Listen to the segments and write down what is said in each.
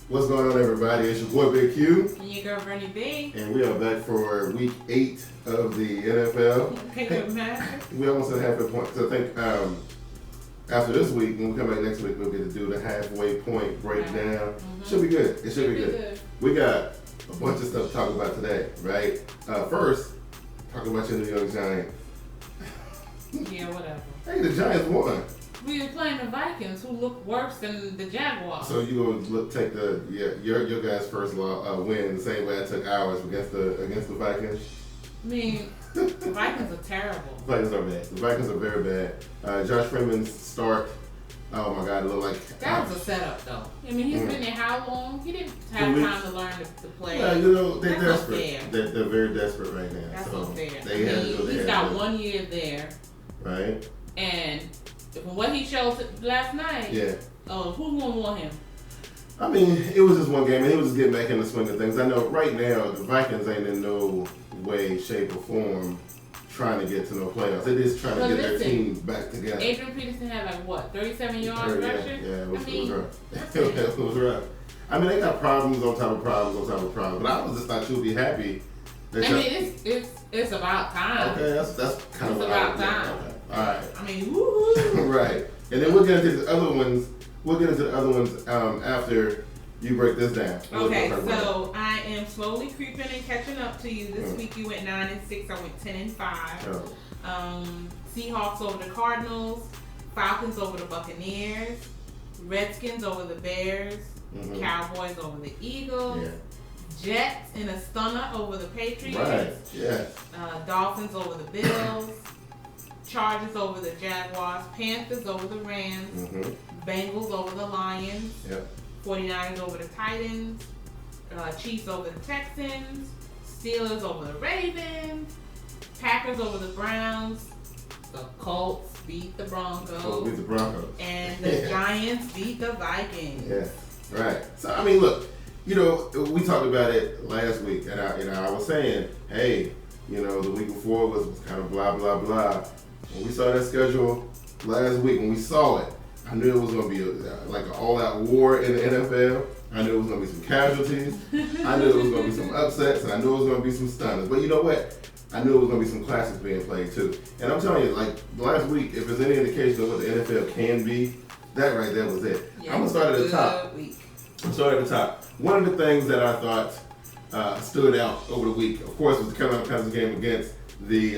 What's going on, everybody? It's your boy Big Q. And your girl Bernie B. And we are back for week 8 of the NFL. We almost at halfway point. So I think after this week, when we come back next week, we'll get to do the halfway point breakdown. Should be good. It should be good. We got a bunch of stuff to talk about today, right? First, talk about your New York Giants. Yeah, whatever. Hey, the Giants won. We were playing the Vikings, who look worse than the Jaguars. So you gonna take your guys' first win the same way I took ours against the Vikings? I mean, the Vikings are terrible. The Vikings are bad. The Vikings are very bad. Josh Freeman's start. Oh my God, it looked like that was a setup, though. I mean, he's been there how long? He didn't have time to learn the play. Yeah, they're desperate. They're very desperate right now. That's so unfair. He's got 1 year there, right? And from what he showed last night, who's gonna want him? I mean, it was just one game, and he was just getting back in the swing of things. I know right now the Vikings ain't in no way, shape, or form trying to get to no playoffs. They're just trying to get their team back together. Adrian Peterson had 37 yards rushing? Yeah, it was rough. It was rough. I mean, they got problems on top of problems on top of problems, but I was just thought you'd be happy. It's about time. Okay, that's kind of about time. Okay. All right. I mean, woohoo! Right, and then we'll get into the other ones. We'll get into the other ones after you break this down. Okay, so I am slowly creeping and catching up to you. This week you went 9-6. I went 10-5. Seahawks over the Cardinals, Falcons over the Buccaneers, Redskins over the Bears, Cowboys over the Eagles. Jets in a stunner over the Patriots. Right, yeah. Dolphins over the Bills. Chargers over the Jaguars. Panthers over the Rams. Bengals over the Lions. 49ers over the Titans. Chiefs over the Texans. Steelers over the Ravens. Packers over the Browns. The Colts beat the Broncos. And the Giants beat the Vikings. Yeah, right. So, I mean, look. We talked about it last week, and I was saying, hey, the week before was kind of blah, blah, blah. When we saw that schedule last week, when we saw it, I knew it was going to be like an all-out war in the NFL. I knew it was going to be some casualties. I knew it was going to be some upsets, and I knew it was going to be some stunners. But you know what? I knew it was going to be some classics being played, too. And I'm telling you, like, last week, if there's any indication of what the NFL can be, that right there was it. Yeah, I'm going to start at the top. One of the things that I thought stood out over the week, of course, was the Carolina Panthers game against the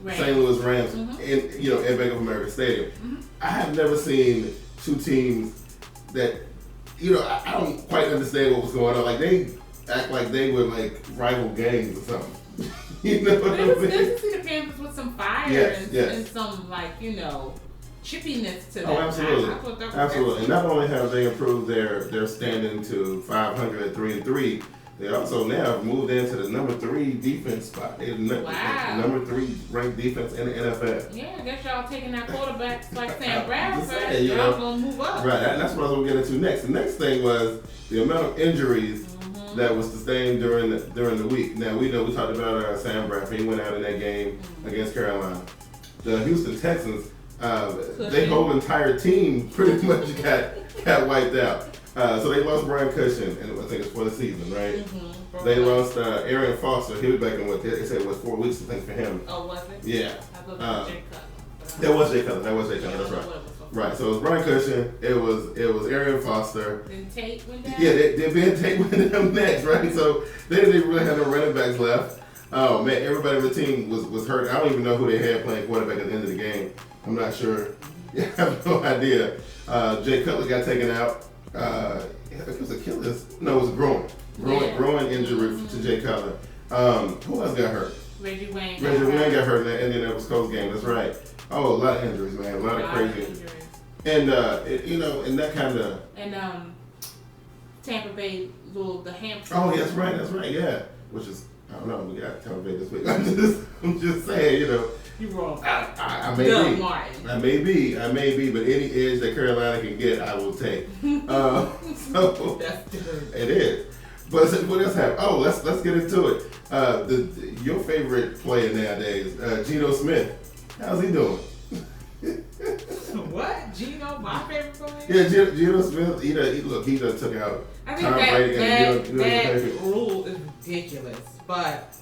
St. Louis Rams in Bank of America Stadium. I have never seen two teams that, I don't quite understand what was going on. Like, they act like they were like rival gangs or something. You know what I mean? It was good to see the Panthers with some fire and some, chippiness to them. Oh, absolutely. Absolutely. And not only have they improved their standing to 500 at 3-3, they also now have moved into the number 3 defense spot. They're number 3 ranked defense in the NFL. Yeah, I guess y'all taking that quarterback like Sam Bradford. Y'all gonna move up. Right, and that's what I was gonna get into next. The next thing was the amount of injuries that was sustained during the week. Now we talked about Sam Bradford. He went out in that game against Carolina. The Houston Texans. Their whole entire team pretty much got wiped out. So they lost Brian Cushion, and I think it's for the season, right? They lost Arian Foster. He was back in they said it was 4 weeks, I think, for him. Oh, was it? Yeah. I thought that was Jay Cutler. That was Jay Cutler. That's right. Right. So it was Brian Cushion. It was Arian Foster. Then Tate went down. Yeah, then Tate went down next, right? So they didn't really have no running backs left. Oh man, everybody on the team was hurt. I don't even know who they had playing quarterback at the end of the game. I'm not sure. I have no idea. Jay Cutler got taken out. It was Achilles. No, it was a groin injury to Jay Cutler. Who else got hurt? Reggie Wayne got hurt in that Indianapolis Colts game. That's right. Oh, a lot of injuries, man. A lot of crazy injuries. And and that kind of. And Tampa Bay, the hamstring. Oh, that's right, yeah. Which is, I don't know, we got Tampa Bay this week. I'm just saying, You wrong. I may be, but any edge that Carolina can get, I will take. So that's good. It is. But what else happened? Oh, let's get into it. Your favorite player nowadays, Geno Smith. How's he doing? What? Geno, my favorite player? Yeah, Geno Smith. He done took out Tom Brady. That rule is ridiculous, but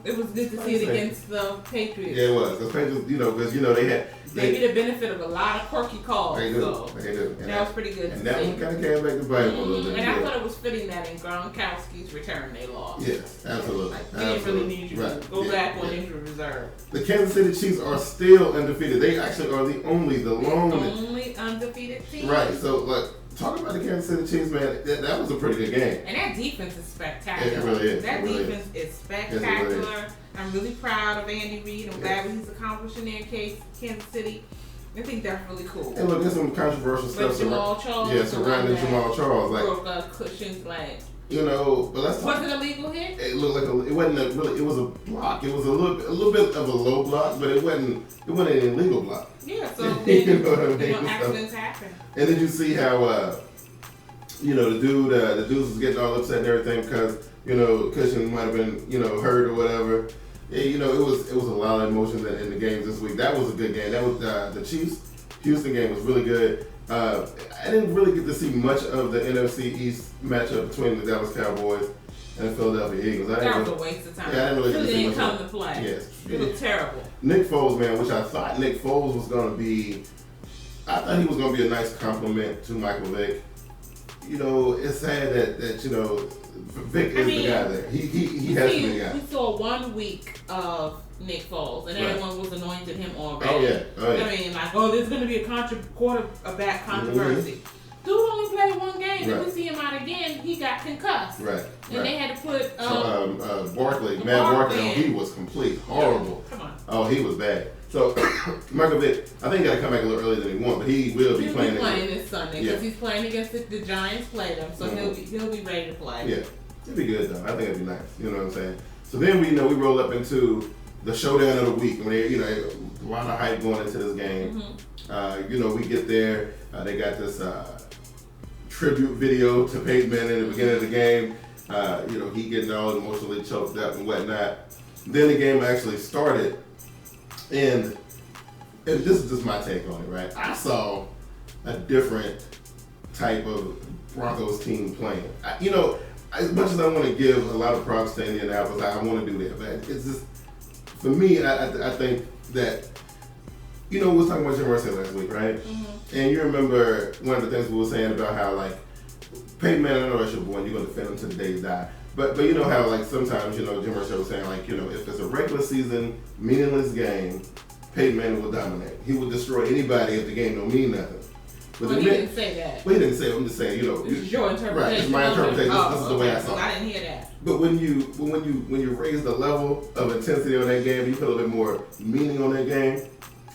it was good to see it against the Patriots. Yeah, it was. Because Patriots, because they had. They get the benefit of a lot of quirky calls. They do. So They do. that was pretty good. And that one kind of came back to bite a little bit. And I thought it was fitting that in Gronkowski's return they lost. Yes, absolutely. Like, we didn't really need you to go back on injury reserve. The Kansas City Chiefs are still undefeated. They actually are the only undefeated team. Right. So, talk about the Kansas City Chiefs, man. That was a pretty good game. And that defense is spectacular. It really is. That defense is spectacular. Yes, I'm really proud of Andy Reid. I'm glad what he's accomplishing there in Kansas City. I think that's really cool. And look, there's some controversial stuff surrounding Jamal Charles. Broke a cushion's leg. But let's talk. Was it a legal hit? It looked like it wasn't it was a block. It was a little bit of a low block, but it wasn't an illegal block. Yeah, so accidents happen. And then you see how the dudes was getting all upset and everything because Cushion might have been hurt or whatever. Yeah, it was a lot of emotions in the games this week. That was a good game. That was the Chiefs-Houston game was really good. I didn't really get to see much of the NFC East matchup between the Dallas Cowboys and the Philadelphia Eagles. That was a waste of time. Yeah, I didn't really didn't come to play. Yes. It was terrible. Nick Foles, man, which I thought Nick Foles was going to be, I thought he was going to be a nice compliment to Michael Vick. It's sad that Vick is the guy there. He has to be the guy. We saw 1 week of Nick Foles, and everyone was anointing him already. Oh yeah. I mean, there's going to be a quarterback controversy. Dude only played one game. Then we see him out again. He got concussed. Right. And they had to put Matt Barkley. He was complete horrible. Come on. Oh, he was bad. So Michael Vick, I think he got to come back a little earlier than he wanted, but he will be playing this Sunday because he's playing against the Giants. Play them, so he'll be ready to play. Yeah, it'd be good though. I think it'd be nice. You know what I'm saying? So then we roll up into the showdown of the week. I mean, a lot of hype going into this game. Mm-hmm. We get there. They got this tribute video to Peyton Manning in the beginning of the game. He getting all emotionally choked up and whatnot. Then the game actually started. And this is just my take on it, right? I saw a different type of Broncos team playing. As much as I want to give a lot of props to Indianapolis, I want to do that. But it's just, for me, I think that, we was talking about Jim Irsay last week, right? Mm-hmm. And you remember one of the things we were saying about how, Peyton Manning, I know that's your boy, and you're going to defend him to the day you die. But you know how sometimes Jim Irsay was saying if it's a regular season meaningless game, Peyton Manning will dominate. He will destroy anybody if the game don't mean nothing. But he didn't say that. Well, he didn't say it. I'm just saying this is your interpretation. Right, it's my interpretation. This is the way I saw it. I didn't hear that. But when you raise the level of intensity on that game, you put a little bit more meaning on that game,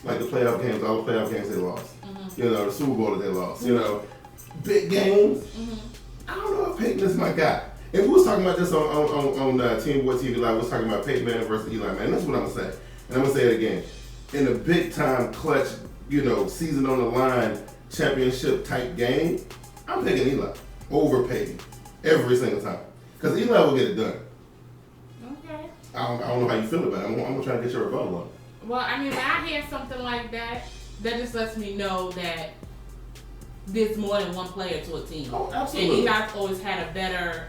like the playoff games, all the playoff games they lost. Mm-hmm. The Super Bowl that they lost. Mm-hmm. Big games. Mm-hmm. I don't know if Peyton is my guy. And we was talking about this on TeamBoydTV Live. We was talking about Peyton Manning versus Eli Manning. That's what I'm going to say. And I'm going to say it again. In a big-time clutch, season on the line, championship type game, I'm picking Eli over Peyton every single time. Because Eli will get it done. Okay. I don't know how you feel about it. I'm going to try to get your rebuttal on it. Well, I mean, when I hear something like that, that just lets me know that there's more than one player to a team. Oh, absolutely. And Eli's always had a better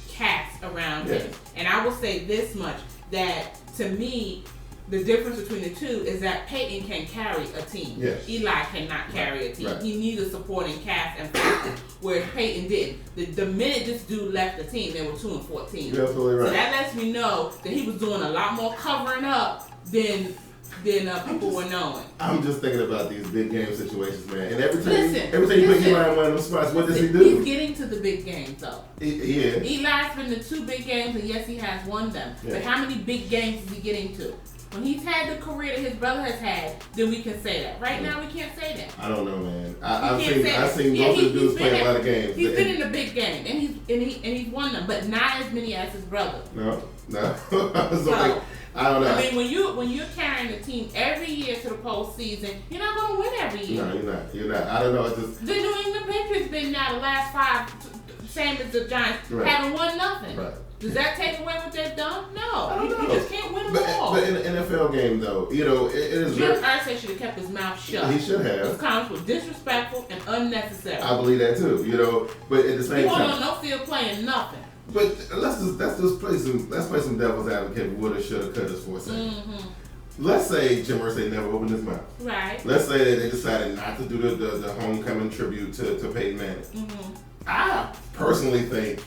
cast around him. And I will say this much, that to me, the difference between the two is that Peyton can carry a team. Yes. Eli cannot carry a team. Right. He needs a supporting cast and factor, whereas Peyton didn't. The minute this dude left the team, they were 2-14. You're absolutely right. So that lets me know that he was doing a lot more covering up than people were knowing. I'm just thinking about these big game situations, man. And every time you put Eli in one of those spots, what does he do? He's getting to the big games, though. Yeah. Eli's been to 2 big games, and yes, he has won them. Yeah. But how many big games is he getting to? When he's had the career that his brother has had, then we can say that. Right now, we can't say that. I don't know, man. I've seen both of the dudes play a lot of games. He's been in the big game, and he's won them, but not as many as his brother. No. So, I don't know. I mean, when you're carrying the team every year to the postseason, you're not going to win every year. No, you're not. I don't know. The New England Patriots been now the last 5, same as the Giants, haven't won nothing. Right. Does that take away what they've done? No. I don't know. You just can't win them all. But in the NFL game, though, it is Jim Irsay should have kept his mouth shut. He should have. His comments were disrespectful and unnecessary. I believe that too. But at the same time, he wasn't on no field playing nothing. But let's play some devil's advocate. Woulda, shoulda, coulda for a second. Mm-hmm. Let's say Jim Irsay never opened his mouth. Right. Let's say that they decided not to do the homecoming tribute to Peyton Manning. Mm-hmm. I personally think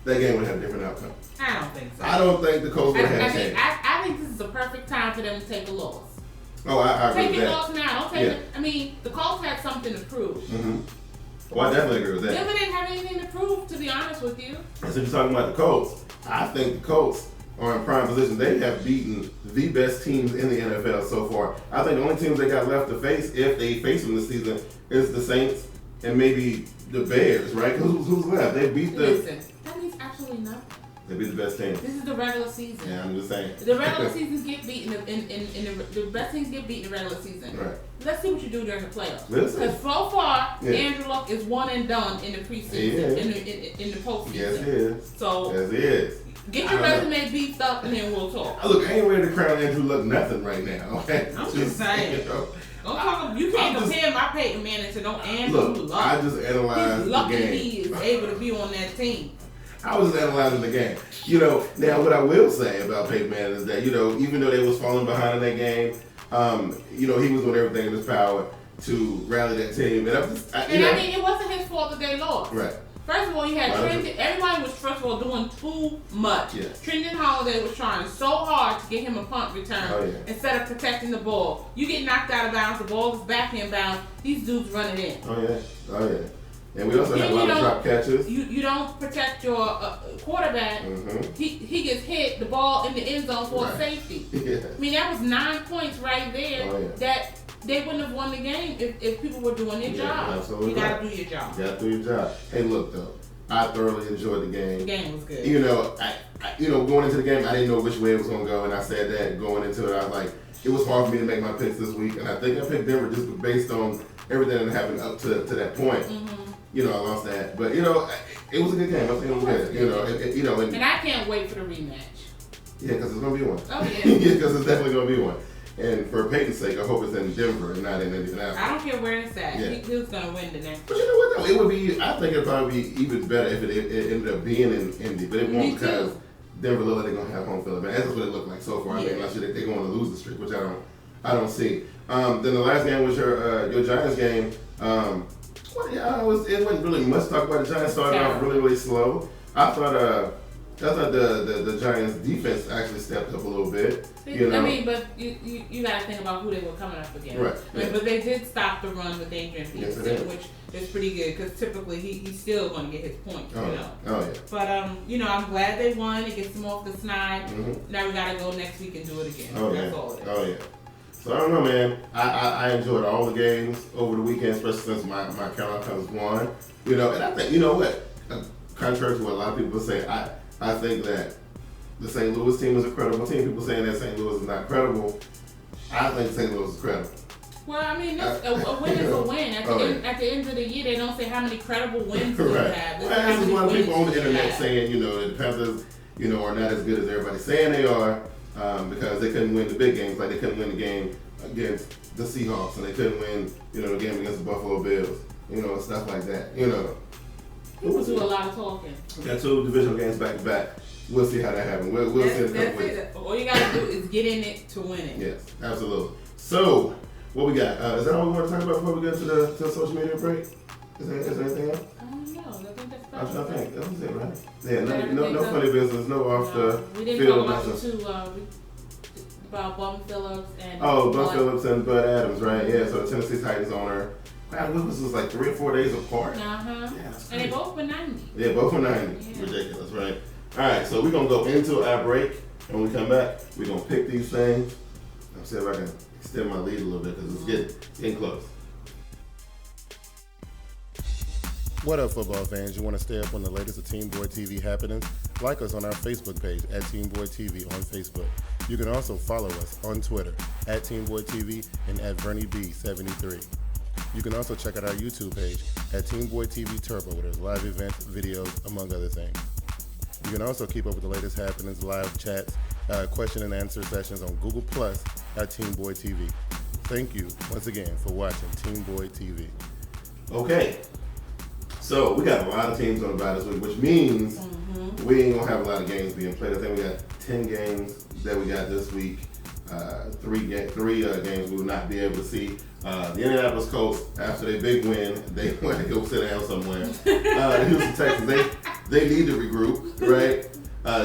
that game would have a different outcome. I don't think so. I don't think the Colts would have had a chance. I think this is the perfect time for them to take a loss. Oh, I agree with that. Take your loss now. Don't take it. I mean, the Colts had something to prove. Mm-hmm. Well, I definitely agree with that. Denver didn't have anything to prove, to be honest with you. And so you're talking about the Colts. I think the Colts are in prime position. They have beaten the best teams in the NFL so far. I think the only teams they got left to face, if they face them this season, is the Saints and maybe the Bears, right? Who's left? They beat the... Listen, that means absolutely nothing. They beat the best team. This is the regular season. Yeah, I'm just saying. The regular seasons get beaten the best teams get beaten in the regular season. Right. Let's see what you do during the playoffs. Listen. Because so far, Andrew Luck is one and done in the preseason, in the postseason. Yes, he is. So yes, he is. Get your resume beefed up, and then we'll talk. Look, I ain't ready to crown Andrew Luck nothing right now. Okay? I'm just saying. You can't compare my Peyton Manning to no Andrew Luck. I just analyzed the game. He is able to be on that team. I was just analyzing the game. Now what I will say about Peyton Manning is that, even though they was falling behind in that game, he was doing everything in his power to rally that team. And I mean, it wasn't his fault that they lost. Right. First of all, you had Trenton. Everybody was, first of all, doing too much. Yeah. Trenton Holiday was trying so hard to get him a punt return instead of protecting the ball. You get knocked out of bounds, the ball is back in bounds, these dudes running in. Oh, yeah. And we also have a lot of drop catches. You don't protect your quarterback. Mm-hmm. He gets hit, the ball in the end zone for a safety. Yeah. I mean, that was 9 points right there that they wouldn't have won the game if people were doing their job. Absolutely. You gotta do your job. You gotta do your job. Hey, look though, I thoroughly enjoyed the game. The game was good. Going into the game, I didn't know which way it was gonna go, and I said that going into it, I was like, it was hard for me to make my picks this week, and I think I picked Denver just based on everything that happened up to that point. Mm-hmm. I lost that, but it was a good game. I think it was good. And I can't wait for the rematch. Yeah, because it's gonna be one. Oh yeah. Yeah, because it's definitely gonna be one. And for Peyton's sake, I hope it's in Denver and not in Indianapolis. I don't care where it's at. Yeah. He was gonna win the next. But you know what though? It would be. I think it'd probably be even better if it ended up being in Indy, but it won't because Denver look like they're gonna have home field advantage. That's what it looked like so far. I mean, unless they're going to lose the streak, which I don't see. Then the last game was your Giants game. It wasn't really much to talk about. The Giants started off really, really slow. I thought the Giants defense actually stepped up a little bit. I mean, but you got to think about who they were coming up against. Right. I mean, but they did stop the run with Adrian Peterson, which is pretty good because typically he's still going to get his points. Oh yeah. But I'm glad they won. It gets them off the snide. Mm-hmm. Now we got to go next week and do it again. That's all it is. Oh yeah. So I don't know, man. I enjoyed all the games over the weekend, especially since my Carolina Panthers won. And I think what, contrary to what a lot of people say, I think that the St. Louis team is a credible team. People saying that St. Louis is not credible. I think St. Louis is credible. Well, I mean, a win is a win. At the end of the year, they don't say how many credible wins you have. There's a lot of people on the internet saying, the Panthers, are not as good as everybody's saying they are. Because they couldn't win the big games, like they couldn't win the game against the Seahawks, and they couldn't win, the game against the Buffalo Bills, and stuff like that. People do a lot of talking. Got 2 divisional games back to back. We'll see how that happens. We'll see in a couple weeks. All you gotta do is get in it to win it. Yes, absolutely. So, what we got? Is that all we want to talk about before we get to the social media break? Is there anything else? I don't know. I think that's about it. I think that was it, right? Yeah, no funny business, no off the we didn't field talk business. About Bum Phillips and Bum Phillips and Bud Adams, right? Yeah, so the Tennessee Titans owner. Wow, this was like 3 or 4 days apart. Yeah, and they both were 90. Yeah, both were 90. Yeah. Ridiculous, right? All right, so we're gonna go into our break, and when we come back, we're gonna pick these things I'll see if I can extend my lead a little bit because it's getting close. What up, football fans? You want to stay up on the latest of TeamBoydTV happenings? Like us on our Facebook page at TeamBoydTV on Facebook. You can also follow us on Twitter at TeamBoydTV and at VernieB73. You can also check out our YouTube page at TeamBoydTV Turbo, where there's live events, videos, among other things. You can also keep up with the latest happenings, live chats, question and answer sessions on Google Plus at TeamBoydTV. Thank you once again for watching TeamBoydTV. Okay. So we got a lot of teams on the bye this week, which means we ain't gonna have a lot of games being played. I think we got 10 games that we got this week. Three games we will not be able to see. The Indianapolis Colts, after their big win, they went to go sit down somewhere. The Houston Texans, they need to regroup, right?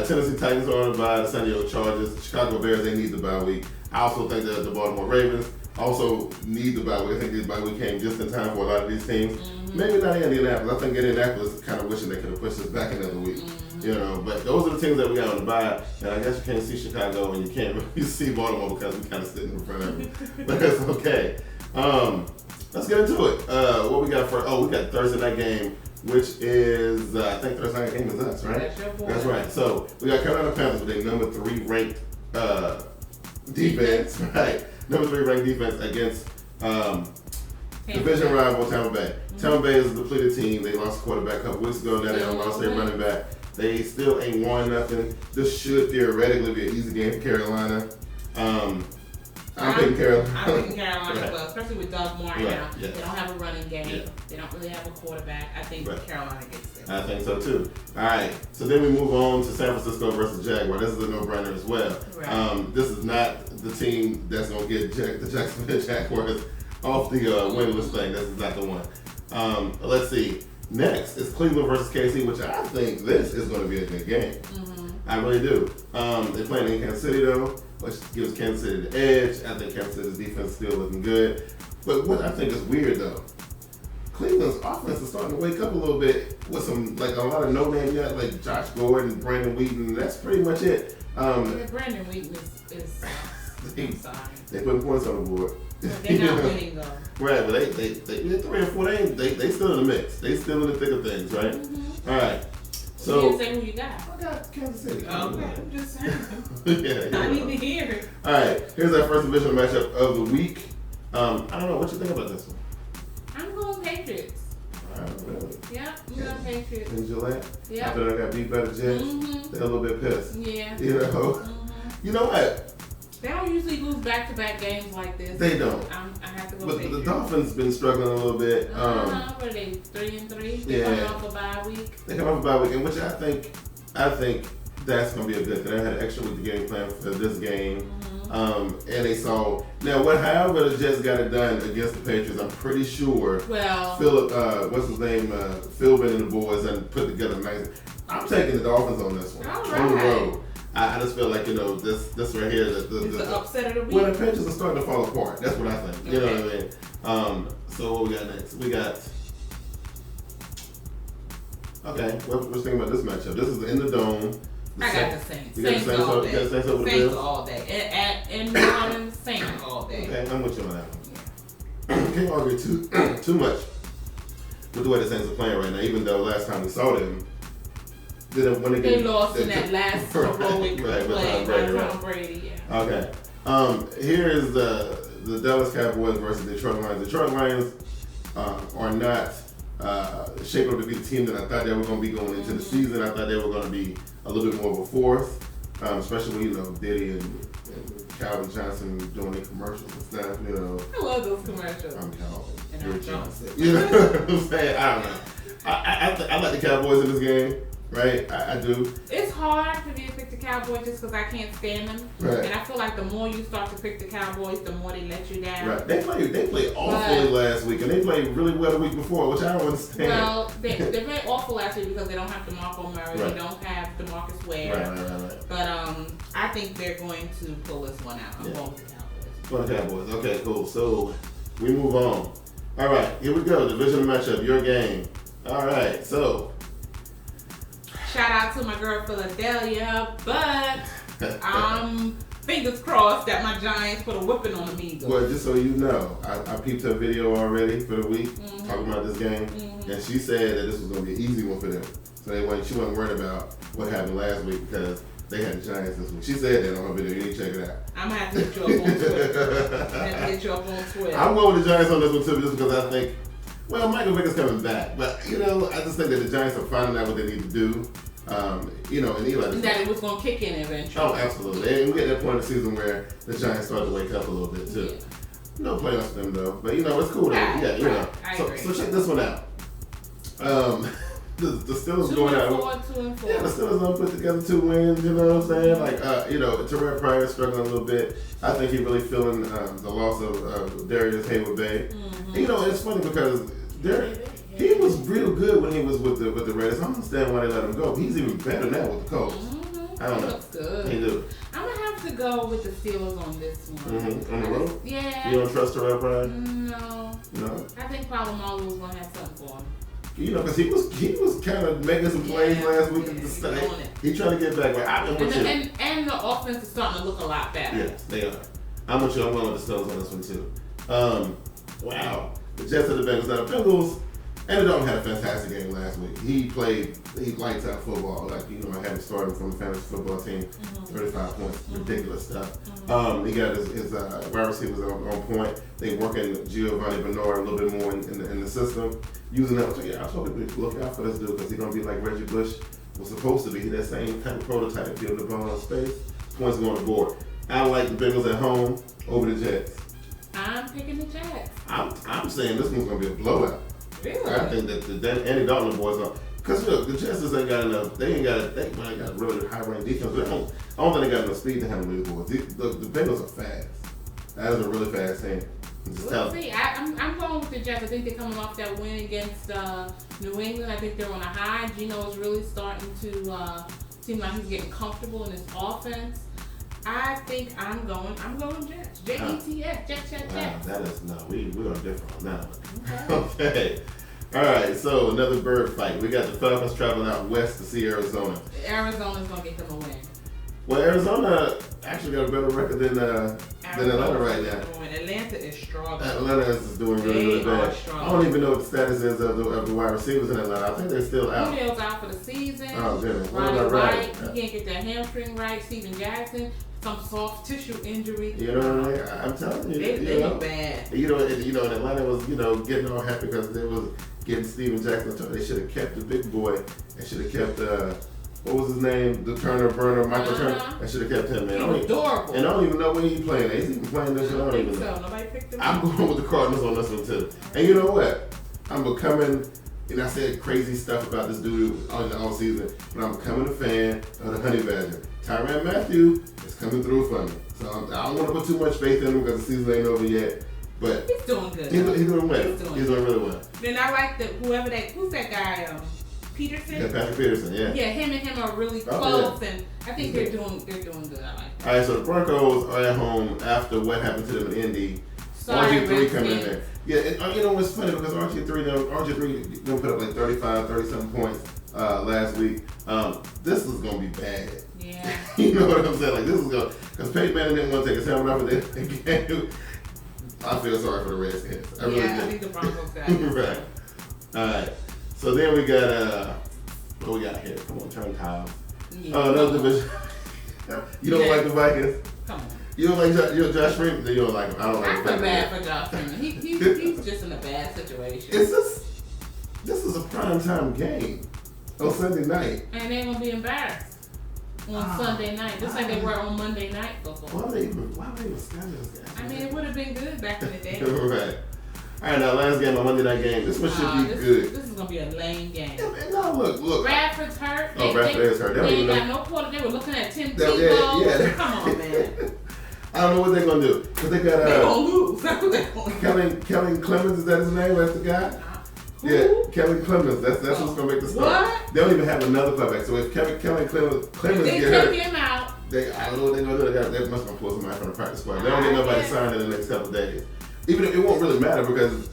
Tennessee Titans are on the bye. The San Diego Chargers, the Chicago Bears, they need the bye week. I also think that the Baltimore Ravens also need the bye week. I think the bye week came just in time for a lot of these teams. Maybe not Indianapolis. I think Indianapolis is kind of wishing they could have pushed us back another week. You know, but those are the teams that we got on the bye. And I guess you can't see Chicago and you can't really see Baltimore because we kind of sitting in front of them. But that's okay. Let's get into it. What we got for? We got Thursday night game, which is I think Thursday night game is us, right? That's your boy. That's right. So we got Carolina Panthers with their number 3 ranked defense, right? Number 3 ranked defense against division rival Tampa Bay. Tampa Bay is a depleted team. They lost a quarterback a couple weeks ago. Now they don't lost their running back. They still ain't won nothing. This should theoretically be an easy game for Carolina. I'm picking Carolina. I'm picking Carolina as well, especially with Doug Moore now. Yes. They don't have a running game. Yeah. They don't really have a quarterback. I think Carolina gets it. I think so too. All right. So then we move on to San Francisco versus Jaguar. This is a no-brainer as well. Right. This is not the team that's going to get the Jacksonville Jaguars off the winless thing. This is not the one. Let's see. Next is Cleveland versus KC, which I think this is going to be a good game. I really do. They're playing in Kansas City though, which gives Kansas City the edge. I think Kansas City's defense is still looking good. But what I think is weird though, Cleveland's offense is starting to wake up a little bit with some, like a lot of no-name yet, like Josh Gordon, Brandon Wheaton. That's pretty much it. Brandon Wheaton is I'm sorry. They put points on the board. They're not winning though. Right, but they 3 and 4. They still in the mix. They still in the thick of things, right? All right. So you didn't say who you got. I got Kansas City. Okay, I'm just saying. yeah. I need to hear it. All right, here's our first divisional matchup of the week. I don't know what you think about this one. I'm going Patriots. All right, really? Yeah, I'm going Patriots. In Gillette? Yeah. After they got beat by the Jets, they're a little bit pissed. Yeah. You know. You know what? They don't usually lose back-to-back games like this. They don't. I have to go But Patriots. the Dolphins been struggling a little bit. What are they, 3-3? They're coming off a bye week. They come off a bye week, in which I think that's going to be a good thing. They had an extra week to game plan for this game. And they saw, now however the Jets got it done against the Patriots, I'm pretty sure Philip, what's his name, Philbin and the boys and put together nice. I'm taking the Dolphins on this one. All On the right. road. I just feel like, this right here, It's the upset of the week. when the Patriots are starting to fall apart. That's what I think. You know what I mean? So what we got next? We got, okay, what's thinking about this matchup? This is in the Dome. I got the Saints. You got the Saints all day. Saints over the Saints Bills? all day. In New Orleans, Saints all day. Okay, I'm with you on that one. Can't argue too much with the way the Saints are playing right now, even though last time we saw them, they lost in that last heroic play by Tom Brady. Brady. Yeah. Okay. Here is the Dallas Cowboys versus Detroit Lions. Detroit Lions are not shaping up to be the team that I thought they were going to be going into the season. I thought they were going to be a little bit more of a force, especially when, Diddy and Calvin Johnson doing their commercials and stuff, I love those commercials. I'm Calvin. And I'm Johnson. You know what I'm saying? I don't know. I like the Cowboys in this game. Right, I do. It's hard for me to pick the Cowboys just because I can't stand them, and I feel like the more you start to pick the Cowboys, the more they let you down. Right, they played awfully last week, and they played really well the week before, which I don't understand. Well, they played awful last week because they don't have DeMarco Murray, they don't have DeMarcus Ware. Right. But I think they're going to pull this one out. I'm going with the Cowboys. For the Cowboys, okay, cool. So we move on. All right, here we go. Divisional matchup, your game. All right, so. Shout out to my girl Philadelphia, but I'm fingers crossed that my Giants put a whipping on the Eagles. Well, just so you know, I peeped her video already for the week talking about this game, and she said that this was going to be an easy one for them. So she wasn't worried about what happened last week because they had the Giants this week. She said that on her video. You need to check it out. I'm going to have to hit you up on Twitter. I'm going with the Giants on this one too, just because I think, well, Michael Vick's coming back. But, I just think that the Giants are finding out what they need to do. And Eli. That it was going to kick in eventually. Oh, absolutely. And we get that point of the season where the Giants start to wake up a little bit too. Yeah. No playoffs for them though. But, it's cool though. Yeah, So check this one out. The Steelers going out. 2-4. Yeah, the Steelers don't put together 2 wins, you know what I'm saying? Like, Terrell Pryor struggling a little bit. I think he's really feeling the loss of Darius Hayward-Bay. And, it's funny because he was real good when he was with the Raiders. I don't understand why they let him go. He's even better now with the Colts. I don't know. Looks good. He do. I'm going to have to go with the Steelers on this one. On the road? Yeah. You don't trust Terrell Pryor? No. No? I think Palomalu was going to have something for him. Because he was kind of making some plays last week at the start. He trying to get back. And the offense is starting to look a lot better. Yes, they are. I'm with you. I'm going with the Steelers on this one too. Wow. The Jets and the Bengals. Now the Bengals, Andy Dalton had a fantastic game last week. He lights out football. Like, I had him starting from the fantasy football team. 35 points. Ridiculous stuff. He got his wide receivers on point. They working Giovanni Bernard a little bit more in the system. Using that, I told him to look out for this dude because he's going to be like Reggie Bush was supposed to be. He's that same kind of prototype, giving the ball in space. Points going to the board. I like the Bengals at home over the Jets. I'm picking the Jets. I'm saying this one's going to be a blowout. Really? I think that Andy Dalton boys are. Because look, the Jets ain't got enough. They got a really high ranked defense. But I don't think they got enough speed to handle these boys. The Bengals are fast. That is a really fast team. We'll see. I'm going with the Jets. I think they're coming off that win against New England. I think they're on a high. Gino is really starting to seem like he's getting comfortable in his offense. I think I'm going Jets. Jets. Jets. Wow, that is we're different on that one. Okay. All right, so another bird fight. We got the Falcons traveling out west to see Arizona. Arizona's going to get them a win. Well, Arizona actually got a better record than Atlanta right now. Atlanta is struggling. Atlanta is doing really bad. I don't even know what the status is of the wide receivers in Atlanta. I think they're still out. Julio's out for the season. Oh, goodness. Ronnie Wright, he can't get that hamstring right. Steven Jackson, some soft tissue injury. You know what I mean? I'm telling you. They look bad. And Atlanta was, getting all happy because they was getting Steven Jackson. They should have kept the big boy. They should have kept what was his name? The Turner Burner, Michael Turner. I should have kept him, man. He's adorable. And I don't even know when he's playing. Is he even playing this shit? I don't even know. Nobody picked him up. I'm going with the Cardinals on this one too. And you know what? I'm becoming, and I said crazy stuff about this dude all season, but I'm becoming a fan of the Honey Badger. Tyrann Mathieu is coming through for me. So I don't want to put too much faith in him because the season ain't over yet. But he's doing good. He's doing well. He's doing really well. Then I like who's that guy? Peterson? Yeah, Patrick Peterson, yeah. Yeah, him are really close, and I think they're doing good. I like that. All right, so the Broncos are at home after what happened to them in Indy. RG3 coming in there. Yeah, and you know what's funny because RG3 put up like 30-something points last week. This is gonna be bad. Yeah. You know what I'm saying? Like this is gonna because Peyton Manning didn't want to take his helmet off of the game. I feel sorry for the Redskins. I think the Broncos got it. Right. All right. So then we got what we got here? Come on, turn tile. Yeah. Another division. You don't like the Vikings? Come on. You don't like Josh Freeman? You don't like him. I don't like him. I feel bad for Josh Freeman. He's just in a bad situation. This is a primetime game on Sunday night. And they're gonna be embarrassed on Sunday night, just like they were on Monday night before. Why would they even schedule this game? I mean, it would have been good back in the day. Right. All right, now last game on Monday night game. This one should be good. This is gonna be a lame game. No, look. Bradford's hurt. Bradford is hurt. They ain't got no quarter. They were looking at Tim Tebow. Yeah. Come on, man. I don't know what they're gonna do, but they got they gonna lose. That's what they gonna do. Kellen Clemens, is that his name? That's the guy. Who? Yeah, Kellen Clemens. That's what's gonna make the start. What? They don't even have another quarterback. So if Kellen Clemens they get hurt, took him out. I don't know what they're gonna do. They must have pulled somebody from the practice squad. They don't get nobody signed in the next couple of days. Even if it won't really matter because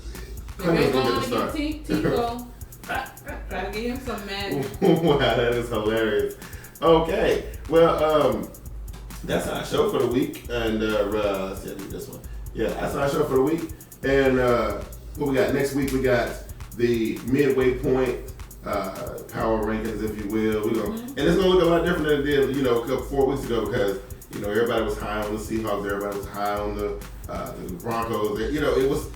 Clemens gonna get the start. Tebow. Try to get him some magic. Wow, that is hilarious. Okay, well, that's our show for the week. And let's see, I do this one. Yeah, that's our show for the week. And what we got next week? We got the midway point power rankings, if you will. We gonna, and it's gonna look a lot different than it did, 4 weeks ago, because everybody was high on the Seahawks, everybody was high on the Broncos. It was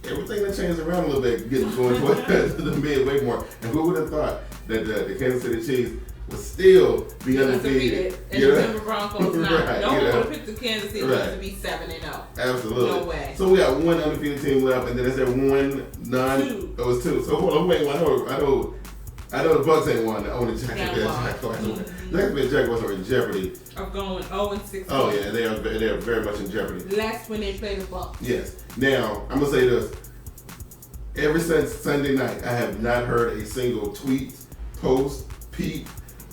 everything that changed around a little bit, getting going toward the midway mark. And who would have thought that the Kansas City Chiefs would still be undefeated? And the Denver Broncos not. Right, No one would have picked the Kansas City Chiefs to be 7-0. Absolutely. No way. So we got one undefeated team left, and then is there one non? Two. Oh, it's two. So hold on, wait. I know the Bucks ain't one. I own the Jaguars. Jacksonville Jaguars are in jeopardy Of going 0-16. Oh yeah, they are very much in jeopardy. Last when they play the Bucks. Yes. Now I'm gonna say this. Ever since Sunday night, I have not heard a single tweet, post, peep,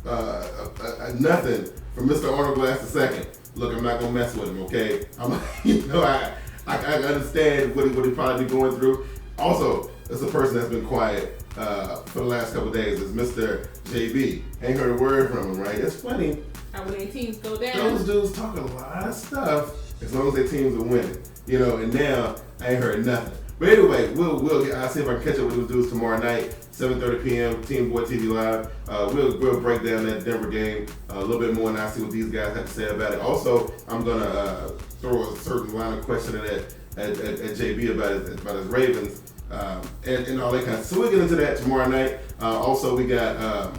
nothing from Mr. Arnold Glass II. Look, I'm not gonna mess with him, okay? I understand what he probably be going through. Also, it's a person that's been quiet for the last couple of days. Is Mr. JB. Ain't heard a word from him, right? It's funny. How when their teams go down? Those dudes talk a lot of stuff as long as their teams are winning, And now I ain't heard nothing. But anyway, I'll see if I can catch up with those dudes tomorrow night, 7:30 p.m. TeamBoydTV Live. We'll break down that Denver game a little bit more, and I'll see what these guys have to say about it. Also, I'm gonna throw a certain line of questioning at JB about his Ravens and all that kind of. So we'll get into that tomorrow night. Also, we got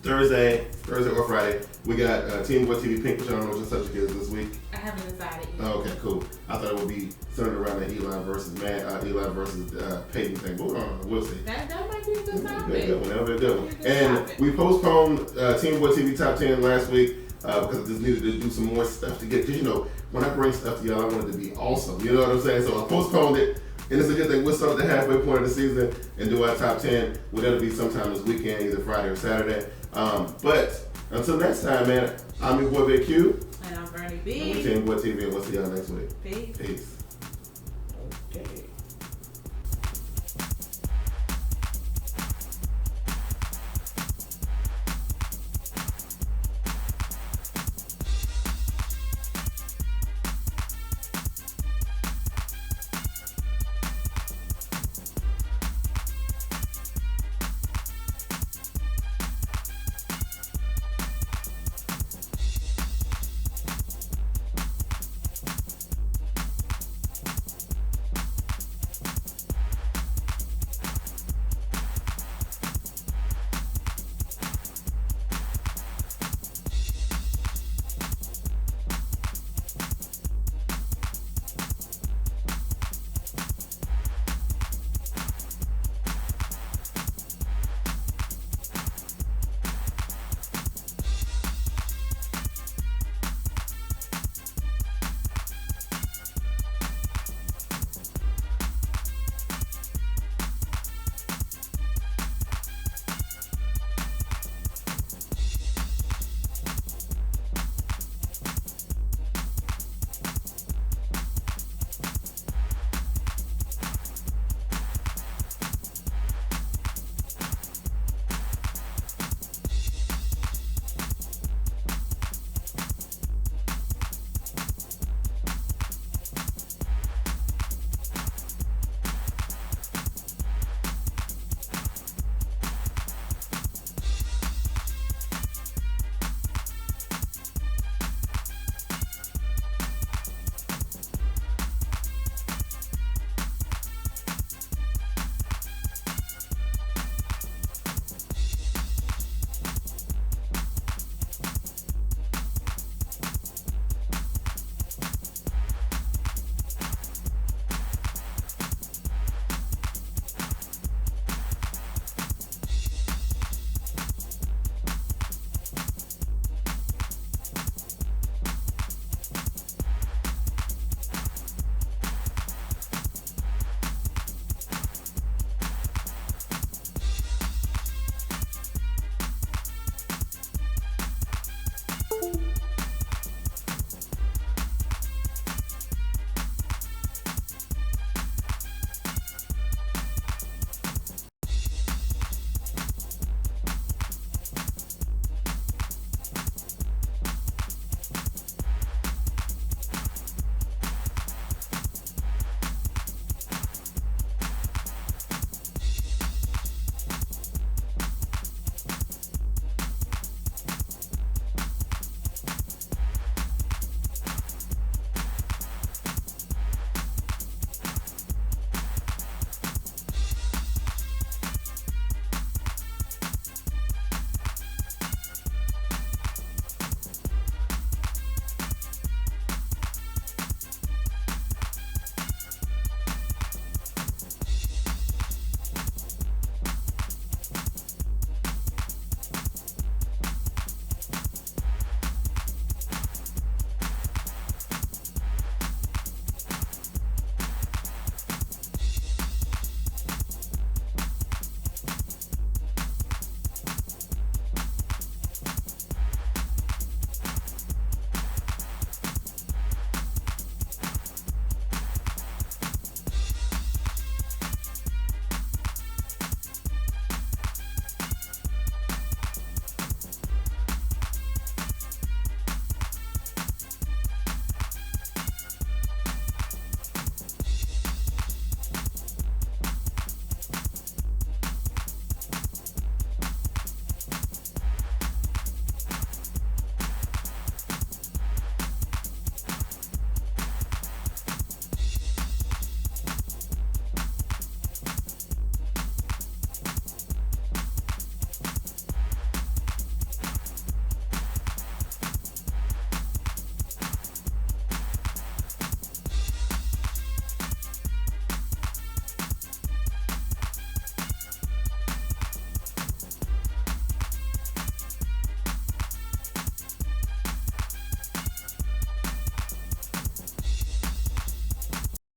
Thursday or Friday. We got TeamBoydTV Pink, which I don't know what your subject is this week. I haven't decided yet. Oh, okay, cool. I thought it would be centered around the Eli versus Peyton thing. But we'll see. That might be a good topic. That'll be a good one. And we postponed TeamBoydTV Top 10 last week because I just needed to do some more stuff to get. Because when I bring stuff to y'all, I want it to be awesome. You know what I'm saying? So I postponed it. And it's a good thing. We'll start at the halfway point of the season and do our top 10. That'll be sometime this weekend, either Friday or Saturday. But until next time, man, I'm your boy Big Q. And I'm Bernie B. And we're TeamBoydTV, and we'll see y'all next week. Peace. Peace.